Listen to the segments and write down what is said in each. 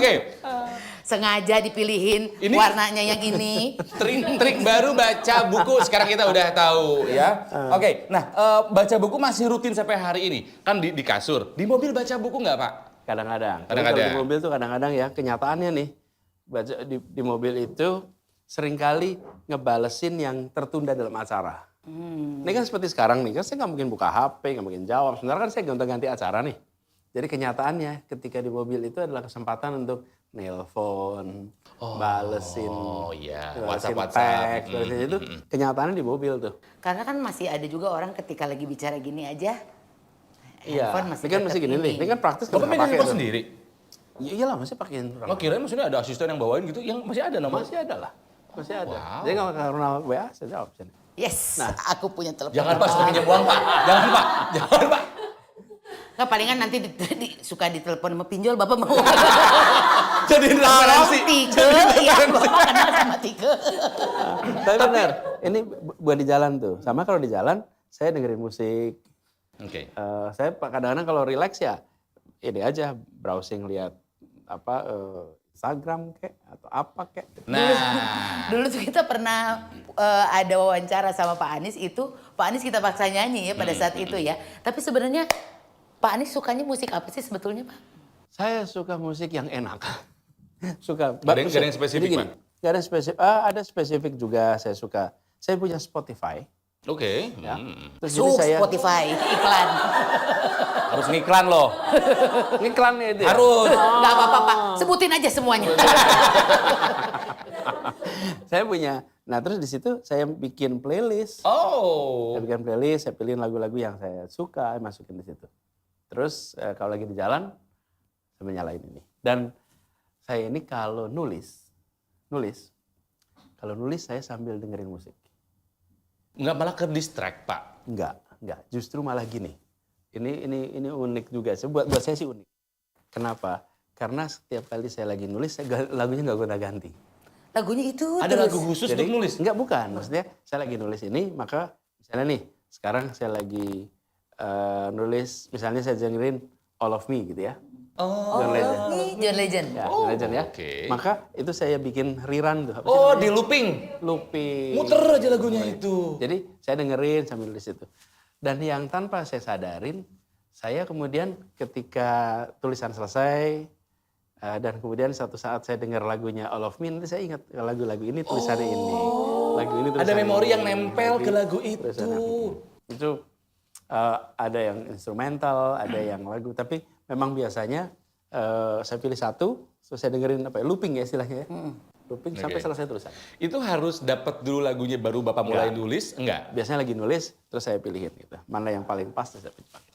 Oke. Sengaja dipilihin Ini- warnanya yang ini. Trik baru baca buku sekarang kita udah tahu ya. Oke, nah baca buku masih rutin sampai hari ini. Kan di kasur, di mobil baca buku nggak Pak? Kadang-kadang. Tapi Kadang-kadang. kalau di mobil tuh kadang-kadang ya kenyataannya nih baca di mobil itu seringkali ngebalesin yang tertunda dalam acara. Ini kan seperti sekarang nih, kan saya nggak mungkin buka HP, nggak mungkin jawab. Sebenarnya kan saya gonta-ganti acara nih. Jadi kenyataannya ketika di mobil itu adalah kesempatan untuk nelpon, balesin, iya, balesin WhatsApp. teks, balesin itu kenyataannya di mobil tuh. Karena kan masih ada juga orang ketika lagi bicara gini aja. Iya, handphone masih ini kan tetap masih gini nih, ini kan praktis Bapak nggak megang pakai handphone tuh. sendiri? Ya iyalah masih pakein orang. Oh kirain maksudnya ada asisten yang bawain gitu, yang masih ada nomor? Masih ada lah, masih ada. Wow. Jadi kalau karena WA saya jawab sini. Yes, aku punya telepon. Jangan Pak, suka pinjam uang Pak. Jangan Pak, jangan Pak. Nggak, palingan nanti suka ditelepon sama pinjol, Bapak mau. Jadi referensi. Tike, iya Bapak kenal sama Tike. Tapi benar, ini bukan di jalan tuh. Sama kalau di jalan, saya dengerin musik. Oke. Saya kadang-kadang kalau relax ya, ini aja browsing lihat apa Instagram kek atau apa kek. Nah, Dulu tuh kita pernah ada wawancara sama Pak Anies itu, Pak Anies kita paksa nyanyi ya pada saat itu ya. Tapi sebenarnya Pak Anies sukanya musik apa sih sebetulnya Pak? Saya suka musik yang enak. Suka. Nggak ada yang spesifik, Jadi gini, Pak? nggak ada spesifik. Ada spesifik juga saya suka. Saya punya Spotify. oke. Ya. Terus jadi saya Spotify, iklan. Harus ngiklan loh. ngiklannya itu. Ya? Harus. Nggak apa-apa Pak, sebutin aja semuanya. Saya punya. Nah terus di situ saya bikin playlist. Oh. Saya bikin playlist, saya pilihin lagu-lagu yang saya suka, masukin di situ. Terus kalau lagi di jalan, saya menyalain ini. Dan saya ini kalau nulis, kalau nulis saya sambil dengerin musik. Nggak malah ke distract Pak. Enggak. Justru malah gini. Ini unik juga. Buat saya sih unik. Kenapa? Karena setiap kali saya lagi nulis, lagunya nggak gonta-ganti. Lagunya itu Ada terus. lagu khusus Jadi, untuk nulis? Enggak, bukan. Maksudnya saya lagi nulis ini, maka misalnya nih, sekarang saya lagi nulis, misalnya saya dengerin All of Me gitu ya. Oh. John Legend. John Legend. Ya, John Legend ya. oke. Maka itu saya bikin rerun tuh. Apa sih Oh, namanya? di looping. Looping. Muter aja lagunya itu. Jadi saya dengerin sambil nulis itu. Dan yang tanpa saya sadarin, saya kemudian ketika tulisan selesai, dan kemudian suatu saat saya dengar lagunya All of Me, nanti saya ingat lagu-lagu ini tulisannya ini. Lagu ini Ada tulisannya memori ini. yang nempel ke lagu Tulisannya itu. Itu ada yang instrumental, ada yang lagu. Tapi memang biasanya saya pilih satu, terus saya dengerin looping ya istilahnya ya. Looping sampai Oke. selesai tulisan. Itu harus dapat dulu lagunya baru Bapak mulai nulis? Enggak. Biasanya lagi nulis, terus saya pilihin gitu. Mana yang paling pas, terus saya pakai.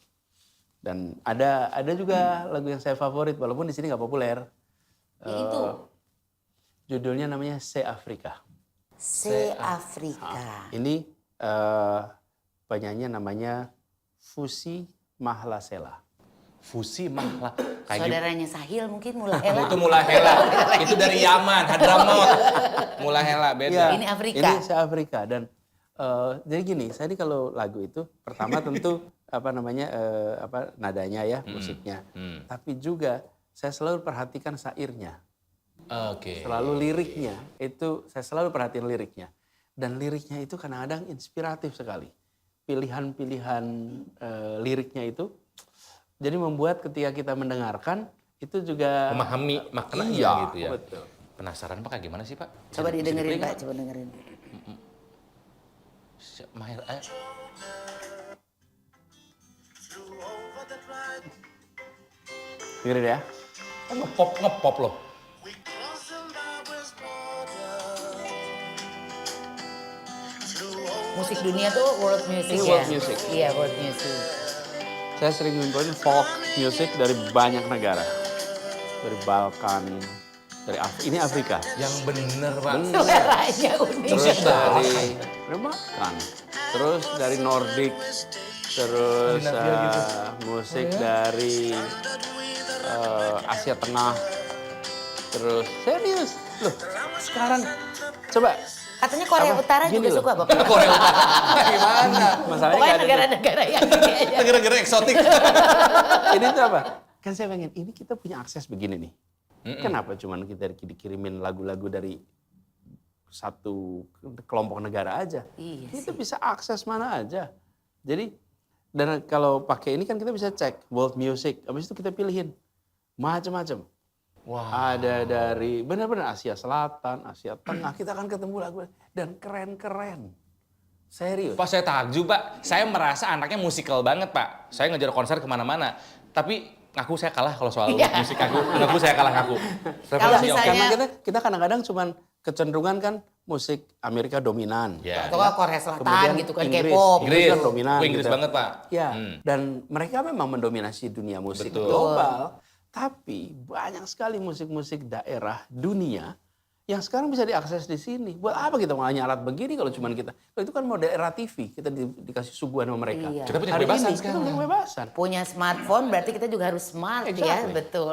Dan ada juga lagu yang saya favorit, walaupun di sini nggak populer. Itu. Judulnya namanya Se Afrika. Se Afrika. Ini penyanyi namanya Fusi Mahlasela. Fusi mahlah. Kayak Saudaranya Sahil mungkin Mulahela. itu Mulahela. Itu dari Yaman, Hadramaut. Mulahela beda. Ya, Ini Afrika. Ini Se Afrika. Dan jadi gini, saya ini kalau lagu itu pertama tentu nadanya ya, musiknya. Tapi juga saya selalu perhatikan syairnya. Oke. Selalu liriknya, itu saya selalu perhatiin liriknya. Dan liriknya itu kadang-kadang inspiratif sekali. Pilihan-pilihan liriknya itu, jadi membuat ketika kita mendengarkan, itu juga... Memahami maknanya Iya, gitu ya. betul. Penasaran Pak kayak gimana sih Pak? Coba Bisa didengerin di-play Pak, nggak? coba dengerin. Mahir, ayo. Dengerin ya. Ngepop loh. Musik dunia tuh world music Ini ya? world music. Iya, world music. Saya sering ngumpulin folk music dari banyak negara. Dari Balkan, dari ini Afrika. Yang bener Pak. Seleranya unik. Terus dari Balkan. Terus dari Nordic. Terus musik dari Asia Tengah. Terus serius. Loh, sekarang coba Katanya Korea Utara Gini juga loh. suka Bapak. Korea Utara. Gimana? masalahnya Pokoknya nggak ada negara-negara yang ini aja. Negara-negara eksotik. ini tuh apa? Kan saya pengen, ini kita punya akses begini nih. Kenapa cuman kita dikirimin lagu-lagu dari satu kelompok negara aja? Iya Kita bisa akses mana aja. Jadi, dan kalau pakai ini kan kita bisa cek world music. Habis itu kita pilihin macam-macam. Wah. Ada dari benar-benar Asia Selatan, Asia Tengah. Kita akan ketemu lagu dan keren-keren. Serius. Pak, saya takjub, Pak. Saya merasa anaknya musikal banget, Pak. Saya ngejar konser kemana-mana. Tapi ngaku saya kalah kalau soal musik aku. Ngaku saya kalah ngaku. Kalau Referensi misalnya- Karena kita kadang-kadang cuman kecenderungan kan musik Amerika dominan. Ya. Atau Korea Selatan Kemudian gitu kan, Inggris. K-pop. Inggris, kan dominan. Inggris gitu. banget, Pak. Ya, Hmm. dan mereka memang mendominasi dunia musik Betul. global. Tapi banyak sekali musik-musik daerah dunia yang sekarang bisa diakses di sini. Buat apa kita nanya alat begini kalau cuman kita? Kalau itu kan model era TV, kita dikasih suguhan sama mereka. Iya. Kita punya Hari kebebasan ini sekarang. kita punya kebebasan. Punya smartphone berarti kita juga harus smart ya, Exactly. betul.